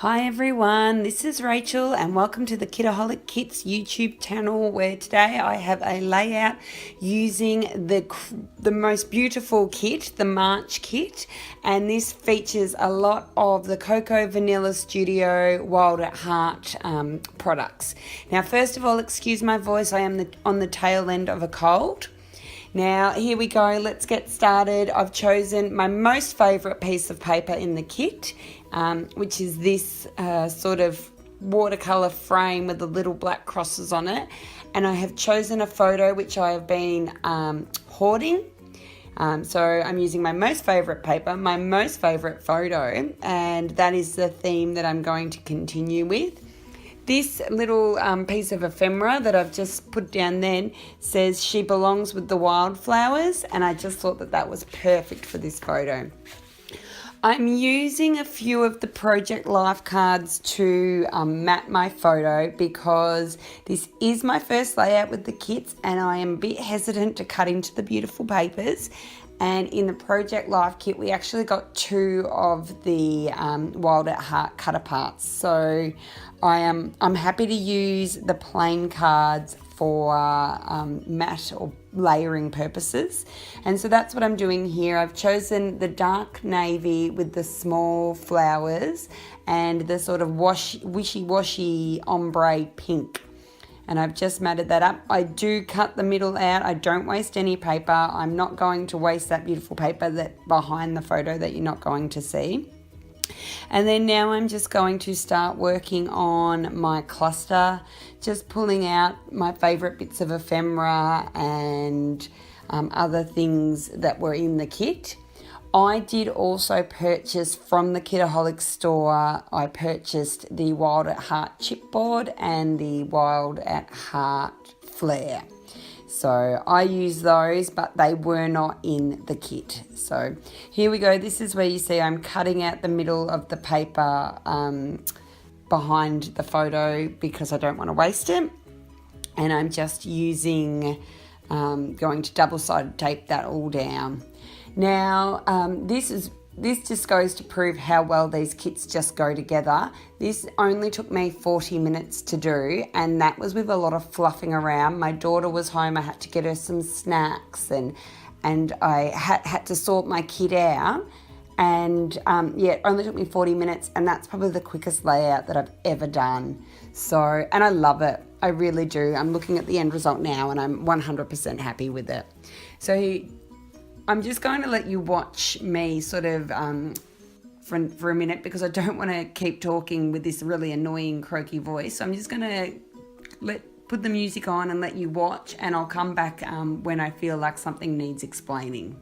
Hi everyone, this is Rachel and welcome to the Kitaholic Kits YouTube channel, where today I have a layout using the most beautiful kit, the March kit, and this features a lot of the Cocoa Vanilla Studio Wild at Heart products. Now first of all, excuse my voice, I am on the tail end of a cold. Now, here we go, let's get started. I've chosen my most favourite piece of paper in the kit, which is this sort of watercolour frame with the little black crosses on it. And I have chosen a photo which I have been hoarding. So I'm using my most favourite paper, my most favourite photo, and that is the theme that I'm going to continue with. This little piece of ephemera that I've just put down then says she belongs with the wildflowers, and I just thought that that was perfect for this photo. I'm using a few of the Project Life cards to mat my photo because this is my first layout with the kits and I am a bit hesitant to cut into the beautiful papers. And in the Project Life kit, we actually got two of the Wild at Heart cut aparts. So I'm happy to use the plain cards for matte or layering purposes. And so that's what I'm doing here. I've chosen the dark navy with the small flowers and the sort of wishy-washy ombre pink. And I've just matted that up. I do cut the middle out. I don't waste any paper. I'm not going to waste that beautiful paper that behind the photo that you're not going to see. And then now I'm just going to start working on my cluster, just pulling out my favourite bits of ephemera and other things that were in the kit. I did also purchase from the Kitaholic store, I purchased the Wild at Heart chipboard and the Wild at Heart flare. So I used those, but they were not in the kit. So here we go. This is where you see I'm cutting out the middle of the paper behind the photo because I don't want to waste it. And I'm just using, going to double-sided tape that all down. Now, this just goes to prove how well these kits just go together. This only took me 40 minutes to do, and that was with a lot of fluffing around. My daughter was home, I had to get her some snacks, and I had to sort my kit out. And yeah, it only took me 40 minutes, and that's probably the quickest layout that I've ever done. So, and I love it. I really do. I'm looking at the end result now, and I'm 100% happy with it. So I'm just going to let you watch me sort of for a minute because I don't want to keep talking with this really annoying croaky voice. So I'm just going to put the music on and let you watch, and I'll come back when I feel like something needs explaining.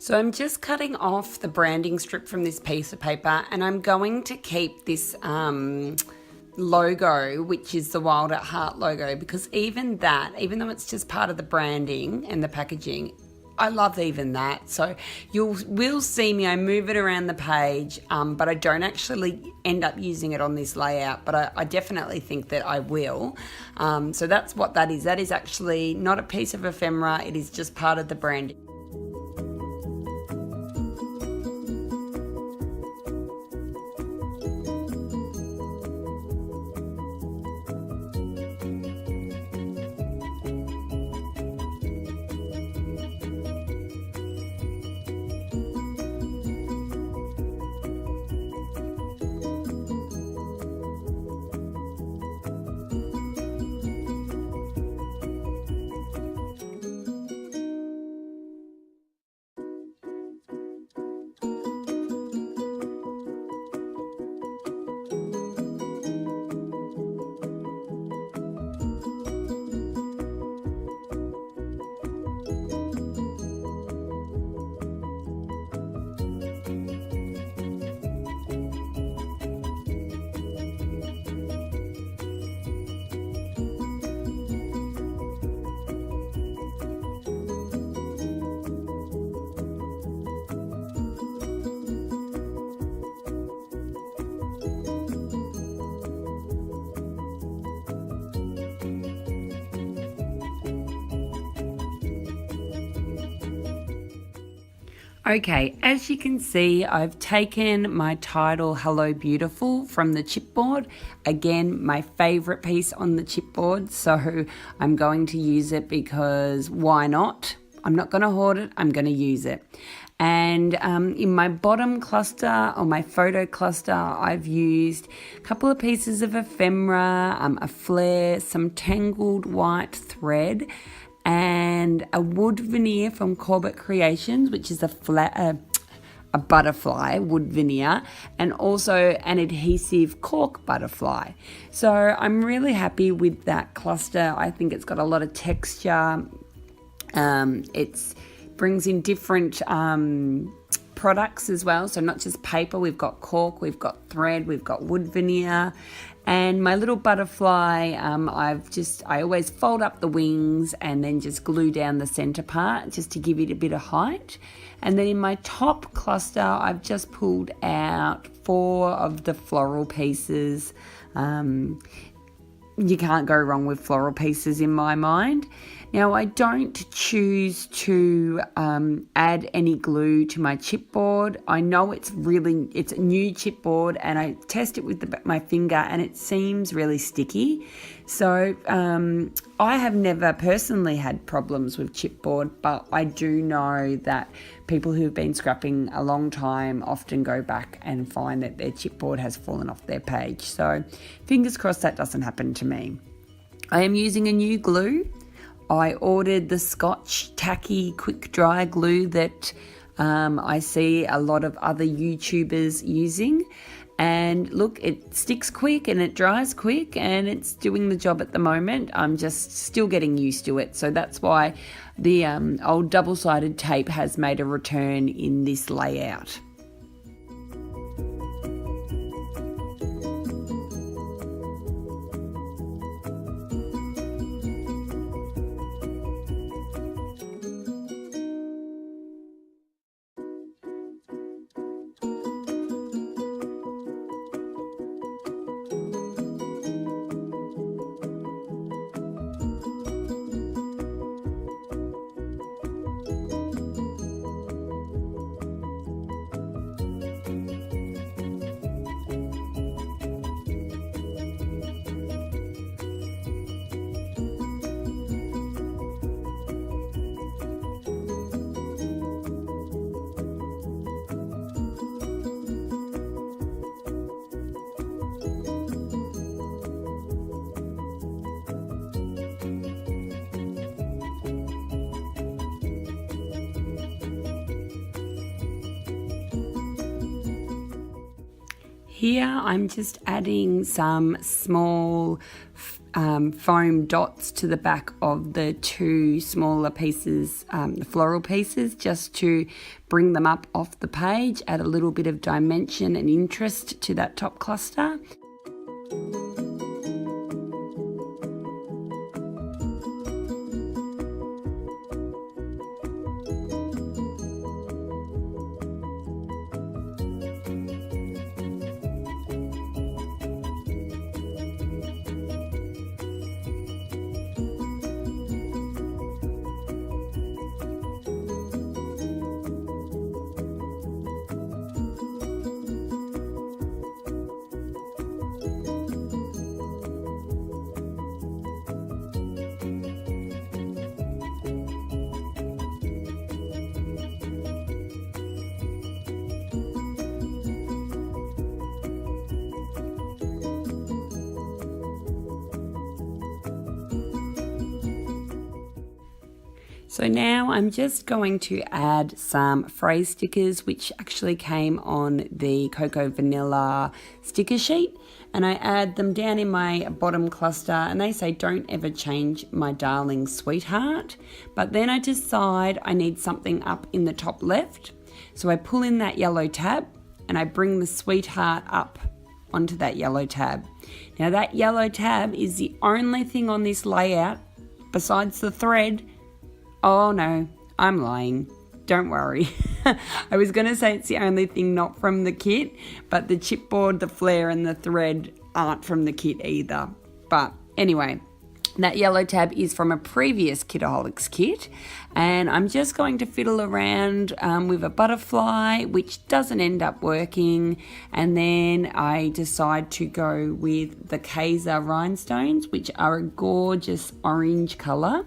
So I'm just cutting off the branding strip from this piece of paper, and I'm going to keep this logo, which is the Wild at Heart logo, because even though it's just part of the branding and the packaging, I love even that. So you will see me, I move it around the page, but I don't actually end up using it on this layout, but I definitely think that I will. So that's what that is. That is actually not a piece of ephemera, it is just part of the branding. Okay, as you can see, I've taken my title Hello Beautiful from the chipboard. Again, my favourite piece on the chipboard, so I'm going to use it because why not? I'm not going to hoard it, I'm going to use it. And in my bottom cluster, or my photo cluster, I've used a couple of pieces of ephemera, a flare, some tangled white thread, and a wood veneer from Corbett Creations, which is a butterfly wood veneer, and also an adhesive cork butterfly. So I'm really happy with that cluster. I think it's got a lot of texture. It brings in different products as well, so not just paper. We've got cork, we've got thread, we've got wood veneer. And my little butterfly, I always fold up the wings and then just glue down the center part just to give it a bit of height. And then in my top cluster, I've just pulled out 4 of the floral pieces. You can't go wrong with floral pieces in my mind. Now, I don't choose to add any glue to my chipboard. I know it's a new chipboard, and I test it with my finger and it seems really sticky. So I have never personally had problems with chipboard, but I do know that people who've been scrapping a long time often go back and find that their chipboard has fallen off their page. So fingers crossed that doesn't happen to me. I am using a new glue. I ordered the Scotch Tacky Quick Dry Glue that I see a lot of other YouTubers using. And look, it sticks quick and it dries quick and it's doing the job at the moment. I'm just still getting used to it. So that's why the old double-sided tape has made a return in this layout. Here I'm just adding some small foam dots to the back of the 2 smaller pieces, the floral pieces, just to bring them up off the page, add a little bit of dimension and interest to that top cluster. So now I'm just going to add some phrase stickers, which actually came on the Cocoa Vanilla sticker sheet, and I add them down in my bottom cluster, and they say don't ever change my darling sweetheart. But then I decide I need something up in the top left, so I pull in that yellow tab and I bring the sweetheart up onto that yellow tab. Now that yellow tab is the only thing on this layout besides the thread. Oh no, I'm lying. Don't worry. I was going to say it's the only thing not from the kit, but the chipboard, the flare and the thread aren't from the kit either. But anyway, That yellow tab is from a previous Kitaholics kit, and I'm just going to fiddle around with a butterfly, which doesn't end up working, and then I decide to go with the Kaiser rhinestones, which are a gorgeous orange colour,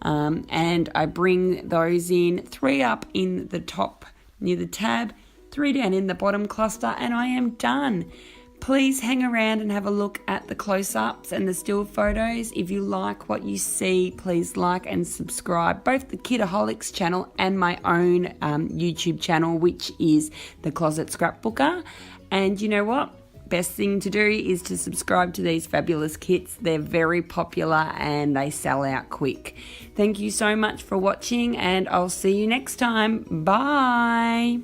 and I bring those in, 3 up in the top near the tab, 3 down in the bottom cluster, and I am done. Please hang around and have a look at the close-ups and the still photos. If you like what you see, please like and subscribe, both the Kitaholics channel and my own YouTube channel, which is the Closet Scrapbooker. And you know what? Best thing to do is to subscribe to these fabulous kits. They're very popular and they sell out quick. Thank you so much for watching, and I'll see you next time. Bye.